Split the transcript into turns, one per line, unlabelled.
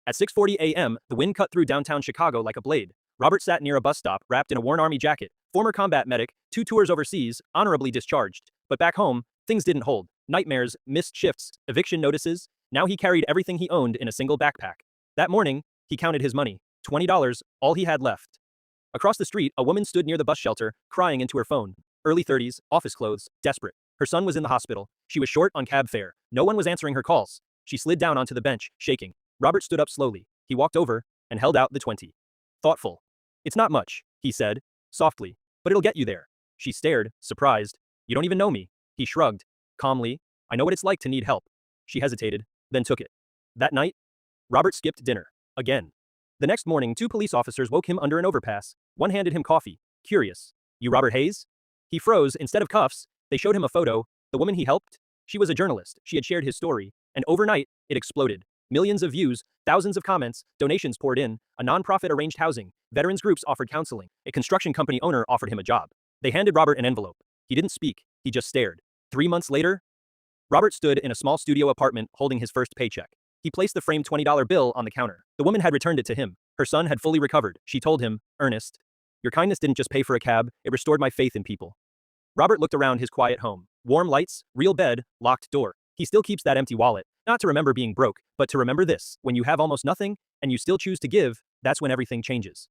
At 6:40 a.m., the wind cut through downtown Chicago like a blade. Robert sat near a bus stop, wrapped in a worn army jacket, former combat medic, 2 tours overseas, honorably discharged. But back home, things didn't hold. Nightmares, missed shifts, eviction notices. Now he carried everything he owned in a single backpack. That morning, he counted his money. $20, all he had left. Across the street, a woman stood near the bus shelter, crying into her phone. Early 30s, office clothes, desperate. Her son was in the hospital. She was short on cab fare. No one was answering her calls. She slid down onto the bench, shaking. Robert stood up slowly. He walked over and held out the 20. Thoughtful. It's not much, he said, softly, but it'll get you there. She stared, surprised. You don't even know me. He shrugged. Calmly, I know what it's like to need help. She hesitated, then took it. That night, Robert skipped dinner. Again. The next morning, 2 police officers woke him under an overpass. One handed him coffee. Curious. You Robert Hayes? He froze. Instead of cuffs, they showed him a photo. The woman he helped? She was a journalist. She had shared his story. And overnight, it exploded. Millions of views, thousands of comments, donations poured in. A nonprofit arranged housing. Veterans groups offered counseling. A construction company owner offered him a job. They handed Robert an envelope. He didn't speak. He just stared. 3 months later, Robert stood in a small studio apartment holding his first paycheck. He placed the framed $20 bill on the counter. The woman had returned it to him. Her son had fully recovered. She told him, Ernest, your kindness didn't just pay for a cab, it restored my faith in people. Robert looked around his quiet home. Warm lights, real bed, locked door. He still keeps that empty wallet, not to remember being broke, but to remember this. When you have almost nothing, and you still choose to give, that's when everything changes.